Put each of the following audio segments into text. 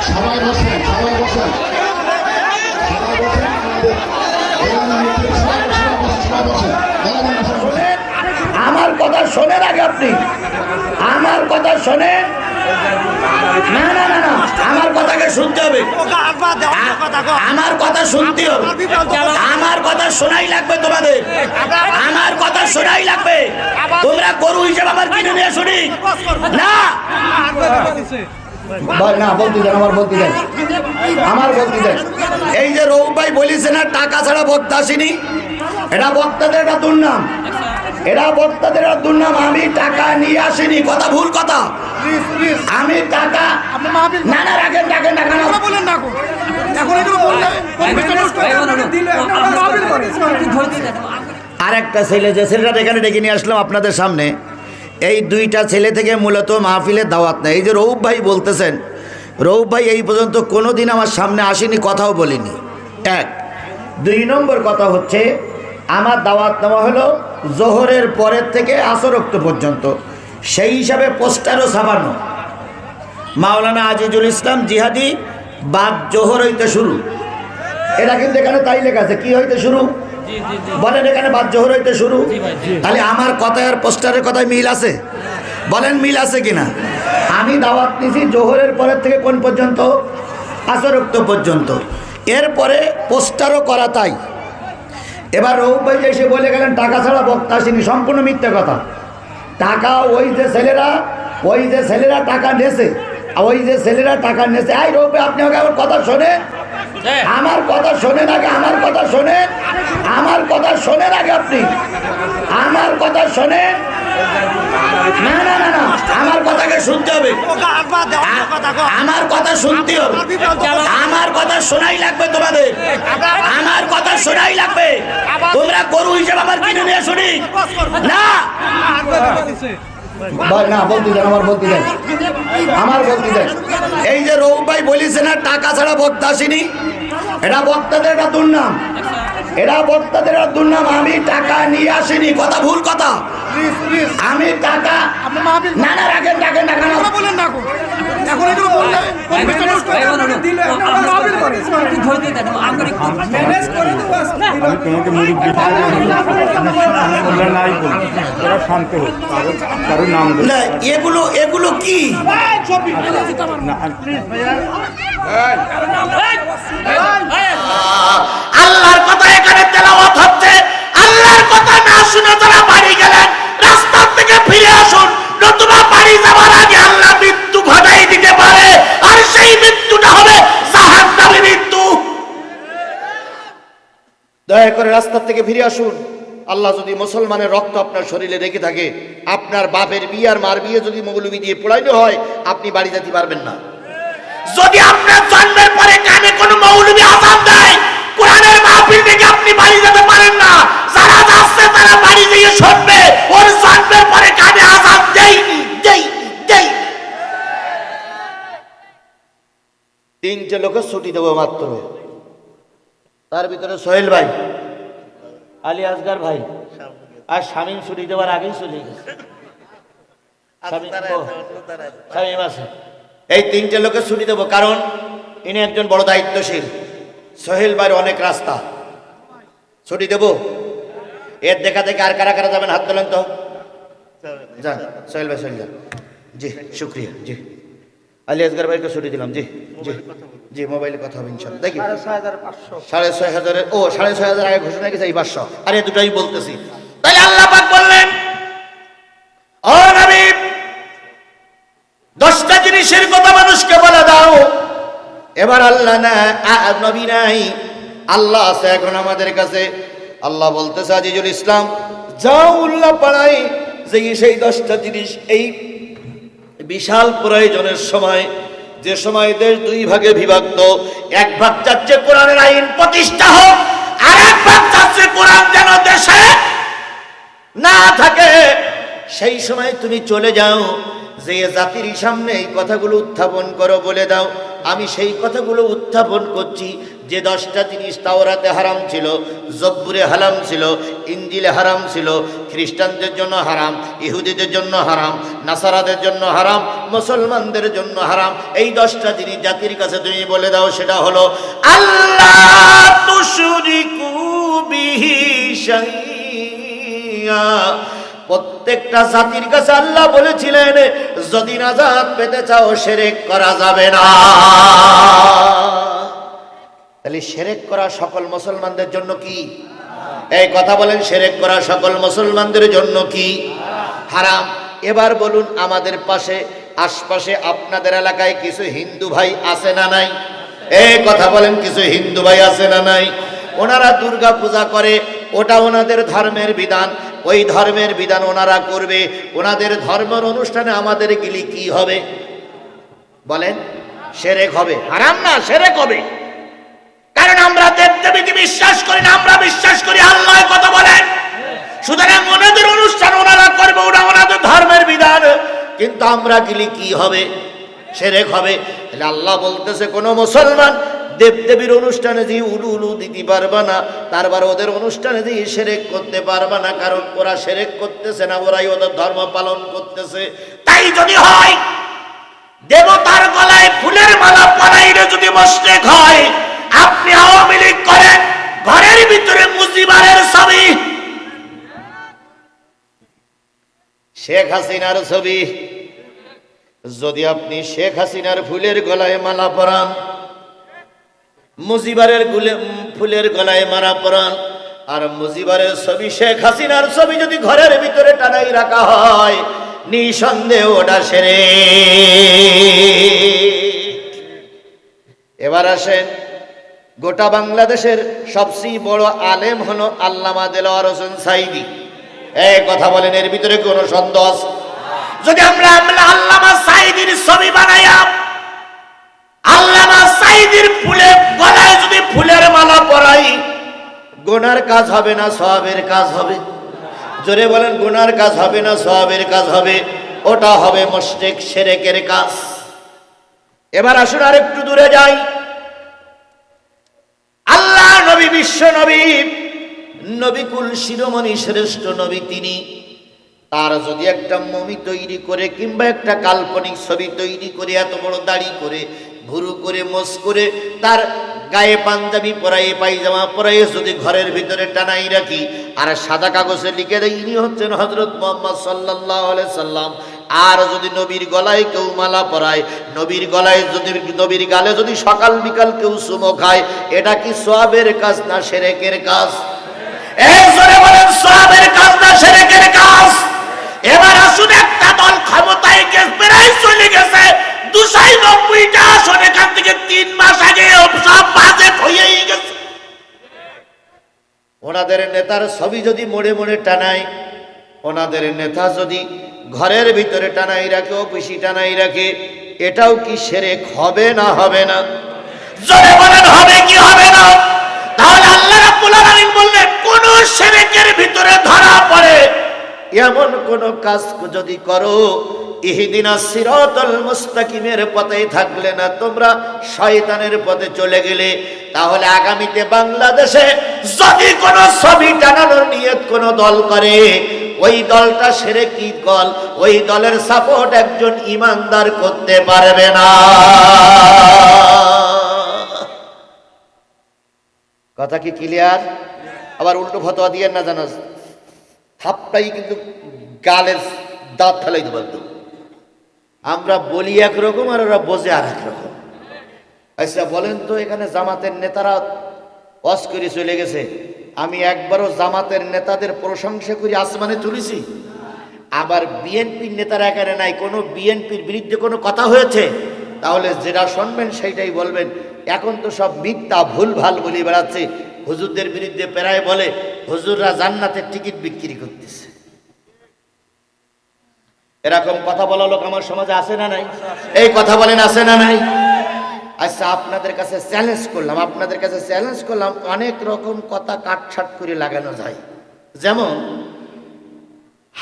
সবাই বসেন, সবাই বসেন, সবাই বসেন, আমার কথা শোনেন আগে আপনি, আমার কথা শোনেন। না না না না, আমার কথাকে শুনতে হবে, আমার কথা শুনতে হবে, আমার কথা শোনাই লাগবে তোমাদের, আমার কথা শোনাই লাগবে। তোমরা গরু হিসেবে আমার কিনে নিয়ে শুনি না না, বলতে দেন, আমার বলতে দেন, আমার বলতে দেন। এই যে রৌফ ভাই বলেছে না টাকা ছাড়া বক্তা আসেনি, এটা বক্তাদের একটা দুর্নাম, এরা বক্তাদের একটা দুর্নাম। আমি টাকা নিয়ে আসিনি, কথা ভুল কথা। আমি টাকা না না রাখেন, রাখেন, রাখেন, আর একটা ছেলে, যে ছেলেটা এখানে ডেকে নিয়ে আসলাম আপনাদের সামনে, এই দুইটা ছেলে থেকে মূলত মাহফিলের দাওয়াত নেই। এই যে রৌফ ভাই বলতেছেন, রৌফ ভাই এই পর্যন্ত কোনো দিন আমার সামনে আসেনি, কথাও বলিনি। এক, দুই নম্বর কথা হচ্ছে আমার দাওয়াত নেওয়া হলো জোহরের পরের থেকে আসর ওয়াক্ত পর্যন্ত, সেই হিসাবে পোস্টারও ছাপানো, মাওলানা আজিজুল ইসলাম জিহাদি বাদ জোহর হইতে শুরু। এটা কিন্তু এখানে তাই লেখা আছে, কি হইতে শুরু বলেন, এখানে বাদ জোহর হইতে শুরু। তাহলে আমার কথায় আর পোস্টারের কথায় মিল আছে? বলেন মিল আছে কিনা? আমি দাওয়াত নিছি জোহরের পরের থেকে কোন পর্যন্ত? আসর ওয়াক্ত পর্যন্ত। এরপরে পোস্টারও করা তাই। এবার রৌফ ভাই এসে বলে গেলেন টাকা ছাড়া বক্তা আসেনি, সম্পূর্ণ মিথ্যে কথা। টাকা ওই যে ছেলেরা টাকা নেছে, ওই যে ছেলেরা টাকা নেছে। এই রৌফ ভাই, আপনি আগে আমার কথা শোনেন, আমার কথা শোনেন আগে, আমার কথা শোনেন, আমার কথা শোনেন আগে আপনি, আমার কথা শোনেন। না না না না, আমার কথাকে শুনতে হবে, আমার কথা শুনতে হবে, আমার কথা শোনাই লাগবে তোমাদের, আমার কথা শোনাই লাগবে। তোমরা গরু হিসেবে আমার কিনে নিয়ে শুনি না না, বলতে দেন, আমার বলতে দেন, আমার বলতে দেন। এই যে রৌফ ভাই বলেছে না টাকা ছাড়া বক্তা আসেনি, এটা বক্তাদের একটা দুর্নাম, এরা বক্তাদের একটা দুর্নাম। আমি টাকা নিয়ে আসিনি, কথা ভুল কথা। আমি টাকা না না রাখেন, রাখেন, রাখেন, এগুলো এগুলো কি? আল্লাহর কথা এখানে তেলাওয়াত হচ্ছে, আল্লাহর কথা না শুনে তারা বাড়ি গেলেন, রাস্তা থেকে ফিরে আসুন, নতুবা বাড়ি যাওয়ার আগে আল্লাহ মৃত্যু ঘটাই দিতে পারে, আর সেই মৃত্যুটা হবে জাহান্নামী মৃত্যু। দয়া করে রাস্তা থেকে ফিরে আসুন। আল্লাহ যদি মুসলমানের রক্ত আপনার শরীরে রেখে থাকে, আপনার বাপের বিয়ে আর মার বিয়ে যদি মৌলবি দিয়ে পোড়াইতে হয়, আপনি বাড়ি যেতে পারবেন না। যদি আপনার জন্মের পরে কানে কোনো মৌলবি আযান দেয়, কোরআনের মাহফিল থেকে আপনি বাড়ি যেতে পারেন না। যারা যাচ্ছে তারা বাড়ি গিয়ে শুনবে, ওর জন্মের পরে কানে আযান দেয়নি, দেই। তিনটে লোকে ছুটি দেবো মাত্র, তার ভিতরে সোহেল ভাই, আলী আসগার ভাই আর শামীম ছুটি দেওয়ার আগেই চলে গেছে। শামীম আছে, এই তিনটে লোকে ছুটি দেবো, কারণ ইনি একজন বড় দায়িত্বশীল। সোহেল ভাইয়ের অনেক রাস্তা, ছুটি দেবো। এর দেখা দেখে আর কারা কারা যাবেন হাত তোলেন তো, যান সোহেল ভাই, সোহেল যান। জি শুক্রিয়া, জি আলী আসগার ভাইকে ছুটি দিলাম। জি জি জি, মোবাইলে কথা হবে ইনশাল্লাহ। দেখি 6,500, ও 6,500 আগে ঘোষণা গেছে, এই 500, আর এই দুটাই বলতেছি। তাই আল্লাহ পাক বললেন, ও নবী 10টা জিনিসের কথা মানুষকে বলে দাও। এবার আল্লাহ না, নবী নাই, আল্লাহ আছে এখন আমাদের কাছে। আল্লাহ বলতেছে, আজিজুল ইসলাম যাও উল্লাহ পাড়াই, যে সেই 10টা জিনিস এই বিশাল প্রয়োজনের সময়, যে সময় দেশ দুই ভাগে বিভক্ত, এক ভাগ চাচ্ছে কোরআনের আইন প্রতিষ্ঠা হোক, আর এক ভাগ চাচ্ছে কোরআন যেন দেশে না থাকে, সেই সময় তুমি চলে যাও, যে জাতির সামনে এই কথাগুলো উত্থাপন করো, বলে দাও আমি সেই কথাগুলো উত্থাপন করছি যে 10টা জিনিস তাওরাতে হারাম ছিল, জব্বুরে হারাম ছিল, ইঞ্জিলে হারাম ছিল, খ্রিস্টানদের জন্য হারাম, ইহুদিদের জন্য হারাম, নাসারাদের জন্য হারাম, মুসলমানদের জন্য হারাম। এই 10টা জিনিস জাতির কাছে তুমি বলে দাও। সেটা হলো আল্লাহ তুশরিকু বিহি শাইআ। প্রত্যেকটা জাতির কাছে আল্লাহ বলেছিলেন যদি নাজাত পেতে চাও শিরক করা যাবে না। তাহলে শিরক করা সকল মুসলমানদের জন্য কি? এই কথা বলেন, শিরক করা সকল মুসলমানদের জন্য কি? হারাম। এবার বলুন, আমাদের পাশে আশপাশে আপনাদের এলাকায় কিছু হিন্দু ভাই আছে না নাই? এই কথা বলেন, কিছু হিন্দু ভাই আছে না নাই? ওনারা দুর্গা পূজা করে, ওটা ওনাদের ধর্মের বিধান, ওই ধর্মের বিধান ওনারা করবে। ওনাদের ধর্মের অনুষ্ঠানে আমাদের গেলে কি হবে বলেন? শিরক হবে। হারাম না, শিরক হবে। কারণ আমরা দেবদেবীকে বিশ্বাস করি না, আমরা বিশ্বাস করি আল্লাহ। কথা বলেন। সুতরাং ওনাদের অনুষ্ঠান ওনারা করবে, ওটা ওনাদের ধর্মের বিধান, কিন্তু আমরা গেলে কি হবে? শিরক হবে। তাহলে আল্লাহ বলতেছে কোন মুসলমান দেবদেবীর অনুষ্ঠানে যে উলু উলু দিতে পারবে না, তারপর ওদের অনুষ্ঠানে যে শিরক করতে পারবে না, কারণ ওরা শিরক করতেছে না, ওরাই ওদের ধর্ম পালন করতেছে। তাই যদি হয় দেবতার গলায় ফুলের মালা পরাইলে যদি মুশরিক হয়, আপনি আওয়ামী লীগ করেন, ঘরের ভিতরে মুজিবারের ছবি, শেখ হাসিনার ছবি, যদি আপনি শেখ হাসিনার ফুলের গলায় মালা পরান, মুজিবারের ফুলের গলায় মালা পরান, আর মুজিবারের ছবি শেখ হাসিনার ছবি যদি ঘরের ভিতরে টানাই রাখা হয়, নিঃসন্দেহ ওটা শিরক। এবার আসেন, গোটা বাংলাদেশের সবচেয়ে বড় আলেম হলো আল্লামা দেলোয়ার হোসেন সাঈদী। এই কথা বলেন, এর ভিতরে কোনো সন্দেহ আছে? যদি আমরা আল্লামা সাঈদীর ছবি বানাইয়া আল্লামা সাঈদীর ফুলের গলায় যদি ফুলের মালা পরাই, গুনার কাজ হবে না সওয়াবের কাজ হবে? জোরে বলেন, গুনার কাজ হবে না সওয়াবের কাজ হবে? ওটা হবে মুশরিক, শিরকের কাজ। এবার আসুন আর একটু দূরে যাই। আল্লাহ নবী, বিশ্ব নবী, নবিকুল শিরোমণি শ্রেষ্ঠ নবী তিনি, তার যদি একটা মমি তৈরি করে কিংবা একটা কাল্পনিক ছবি তৈরি করে, এত বড় দাড়ি করে, ভুরু করে, মোজ করে, তার গায়ে পাঞ্জাবি পরাই, পায়জামা পরাই যদি ঘরের ভিতরে টানাই রাখি, আর সাদা কাগজে লিখে দেয় ইনি হচ্ছেন হযরত মুহাম্মদ সাল্লাল্লাহু আলাইহি সাল্লাম, আর যদি নবীর গলায় কেউ মালা পরায়, নবীর গলায় যদি, নবীর গালে যদি সকাল বিকাল কেউ চুমো খায়, এটা কি সওয়াবের কাজ না শিরকের কাজ? এই জোরে বলেন, সওয়াবের কাজ না শিরকের কাজ? এবার আসুন, একটা দল ক্ষমতায় প্রায় চলে গেছে 290টা আসন, এখান থেকে 3 মাস আগে সব বাজেট হয়েই গেছে। ওনাদের নেতার ছবি যদি মোড়ে মোড়ে টানায়, ওনাদের নেতা যদি ঘরের ভিতরে টানাই রাখে, অফিসে টানাই রাখে, এটাও কি শিরক হবে না হবে না? জোরে বলেন, হবে কি হবে না? তাহলে আল্লাহ রাব্বুল আলামিন বললেন, কোন শিরকের ভিতরে ধরা পড়ে এমন কোন কাজ যদি করো, ইহদিনাস সিরাতাল মুস্তাকিমের পথে থাকলে না, তোমরা শয়তানের পথে চলে গেলে, তাহলে আগামীতে বাংলাদেশে যদি কোন ছবি টানানোর নিয়ত কোন দল করে, ওই দলটা শিরকি দল, ওই দলের সাপোর্ট একজন ইমানদার করতে পারবে না। কথা কি ক্লিয়ার? আবার উল্টো ফতোয়া দিয়েন না, জানাস থাপটাই কিন্তু গালের দাঁত ফেলাই দেব একদম। আমরা বলি একরকম আর ওরা বোঝে আর একরকম। আচ্ছা বলেন তো, এখানে জামাতের নেতারা ওয়াজ করে চলে গেছে, আমি একবারও জামাতের নেতাদের প্রশংসা করে আসমানে তুলেছি? আবার বিএনপির নেতারা এখানে নাই, কোনো বিএনপির বিরুদ্ধে কোনো কথা হয়েছে? তাহলে যেটা শুনবেন সেইটাই বলবেন। এখন তো সব মিথ্যা ভুলভাল বলে বেড়াচ্ছে। হুজুরদের বিরুদ্ধে প্রায় বলে হুজুররা জান্নাতের টিকিট বিক্রি করতেছে। এরকম কথা বলা লোক আমার সমাজে আছে না নাই? এই কথা বলেন, আছে না নাই? আচ্ছা আপনাদের কাছে চ্যালেঞ্জ করলাম, অনেক রকম কথা কাটছাট করে লাগানো যায়। যেমন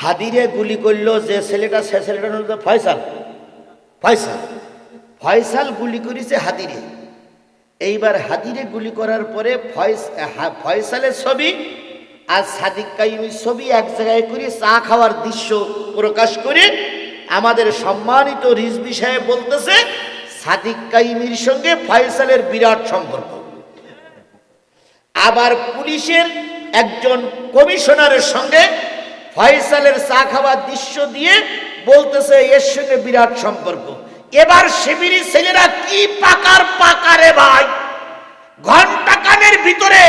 হাদিরে গুলি করলো যে ছেলেটা, সে ছেলেটার নাম হচ্ছে ফয়সাল। ফয়সাল ফয়সাল গুলি করেছে হাদিরে। এইবার হাদিরে গুলি করার পরে ফয়সালের ছবি আর সাদিক কাইমির ছবি এক জায়গায় করে চা খাওয়ার দৃশ্য প্রকাশ করে আমাদের সম্মানিত রিজভী সাহেব বলতেছে সাদিক কাইমির সঙ্গে ফয়সালের বিরাট সম্পর্ক। আবার পুলিশের একজন কমিশনারের সঙ্গে ফয়সালের চা খাওয়ার দৃশ্য দিয়ে বলতেছে এর সঙ্গে বিরাট সম্পর্ক। এবার শিবিরি ছেলেরা কি পাকারে ভাই, ঘন্টা কানের ভিতরে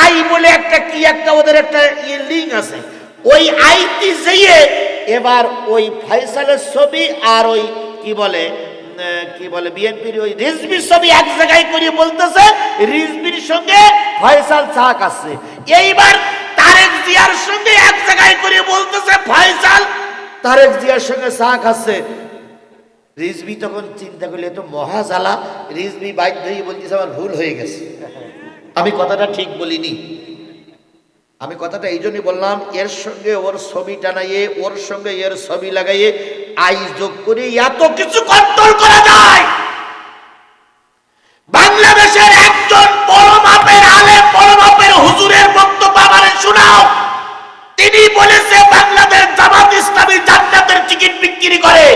আই বলে একটা কি একটা ওদের একটা লিঙ্ক আছে, ওই আইটি যেয়ে এবার ওই ফয়সালের ছবি আর ওই কি বলে বিএনপির ওই রিজভির ছবি এক জায়গায় করে বলতেছে রিজভির সঙ্গে ফয়সাল চা খাচ্ছে। এইবার তারেক জিয়ার সঙ্গে এক জায়গায় করে বলতেছে ফয়সাল তারেক জিয়ার সঙ্গে চা খাচ্ছে। রিজভি তখন চিন্তা করলে তো মহা জ্বালা। রিজভি বাধ্য হয়ে বলতেছে আমার ভুল হয়ে গেছে, আমি কথাটা ঠিক বলিনি। আমি কথাটা এই জন্যই বললাম, এর সঙ্গে ওর ছবি টানাইয়ে, ওর সঙ্গে এর ছবি লাগাইয়ে আই যোগ করে এত কিছু কন্ট্রোল করা যায়। বাংলাদেশের একজন বড় মাপের আলেম, বড় মাপের হুজুরের বক্তব্য আমারে শোনাও। তিনি বলেছে বাংলাদেশ জামাত ইসলামী জান্নাতের টিকিট বিক্রি করে।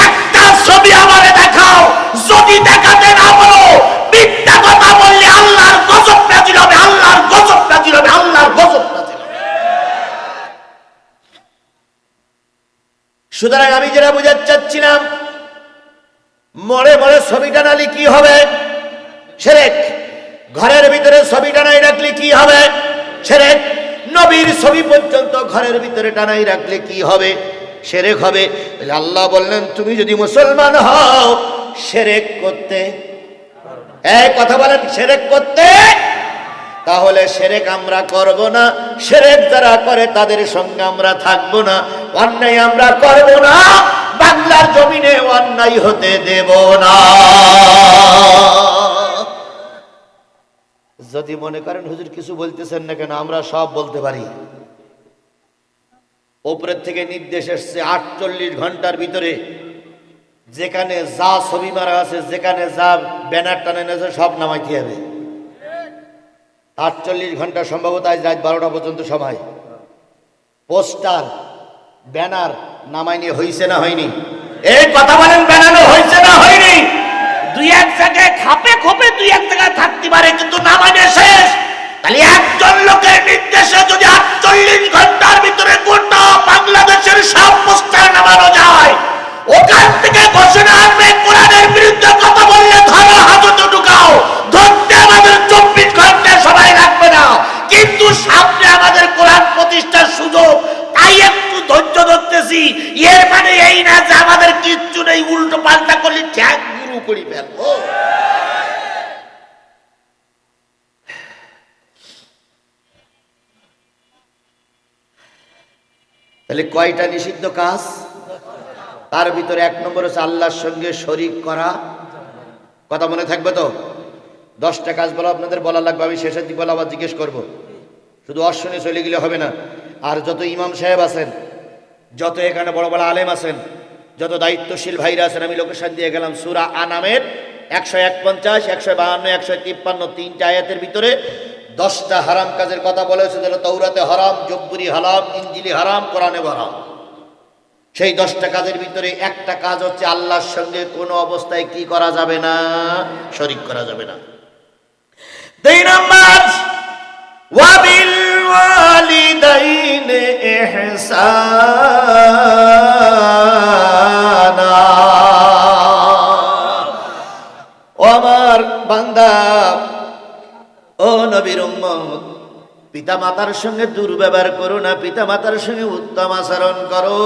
একটা ছবি আমারে দেখাও, যদি দেখাতে না পারো মিথ্যা কথা বললে আল্লাহর গজব নাজিল হবে, আল্লাহর গজব নাজিল হবে, আল্লাহর গজব নাজিল হবে। সুতরাং আমি যেটা বুঝাতে চাচ্ছিলাম, মরে মরে ছবি টানালি কি হবে? শিরক। ঘরের ভিতরে ছবি টানাই রাখলে কি হবে? শিরক। নবীর ছবি পর্যন্ত ঘরের ভিতরে টানাই রাখলে কি হবে? শিরক হবে। আল্লাহ বললেন তুমি যদি মুসলমান হও শিরক করতে, এই কথা বলেন, শিরক করতে, তাহলে শিরক আমরা করব না। শিরক যারা করে তাদের সঙ্গে আমরা থাকবো না। অন্যায় আমরা করব না, বাংলার জমিনে অন্যায় হতে দেব না। যদি মনে করেন হুজুর কিছু বলতেছেন না কেন, আমরা সব বলতে পারি। উপরের থেকে নির্দেশ এসছে 48 ঘন্টার ভিতরে যেখানে যা ছবি মারা আছে, যেখানে যা ব্যানার টানানো আছে সব নামাইতে হবে। 48 ঘন্টা, সম্ভবত আজ রাত 12টা পর্যন্ত সময়। পোস্টার ব্যানার নামাইনি হয়েছে না হয়নি? এই কথা বলেন, বানানো হয়েছে না হয়নি? দুই এক জায়গায় খাপে খোপে দুই এক জায়গায় থাকতে পারে, কিন্তু নামাইনে শেষ। তাহলে একজন লোকের নির্দেশে যদি 48 ঘন্টার ভিতরে গোটা বাংলাদেশের সব পোস্টার নামানো যায়, ওখান থেকে ঘোষণা আসবে কোরআনের বিরুদ্ধে কথা বললে ধরো, হাজতে ঢুকাও। ধরতে আমাদের 24 ঘন্টা সবাই রাখবে না, কিন্তু সামনে আমাদের কোরআন প্রতিষ্ঠার সুযোগ, তাই একটু ধৈর্য ধরতেছি। এর মানে এই না যে আমাদের কিচ্ছু নেই, উল্টো পাল্টা করলে ঠ্যাং গুরু করে ফেলবো। তাহলে কয়টা নিষিদ্ধ কাজ? তার ভিতরে 1 নম্বর হচ্ছে আল্লাহর সঙ্গে শরীক করা। কথা মনে থাকবে তো? 10টা কাজ বলা আপনাদের বলা লাগবে, আমি শেষের দিক বলা আবার জিজ্ঞেস করবো। শুধু অশ্বনে চলে গেলে হবে না। আর যত ইমাম সাহেব আছেন, যত এখানে বড় বড় আলেম আছেন, যত দায়িত্বশীল ভাইরা আছেন, আমি লোকেশন দিয়ে গেলাম সূরা আনামের 151, 152, 153 তিনটা আয়াতের ভিতরে 10টা হারাম কাজের কথা বলেছে। যেন তৌরাতে হারাম, জব্বুরি হারাম, ইনজিলি হারাম, কোরআনে হারাম। সেই 10টা কাজের ভিতরে একটা কাজ হচ্ছে আল্লাহর সঙ্গে কোনো অবস্থায় কি করা যাবে না? শরীক করা যাবে না। 2 নম্বর, ওয়াবিল ওয়ালিদাইনি ইহসানা। ও আমার বান্দা, ও নবীর উম্মত, পিতা মাতার সঙ্গে দুর্ব্যবহার করো না, পিতা মাতার সঙ্গে উত্তম আচরণ করো।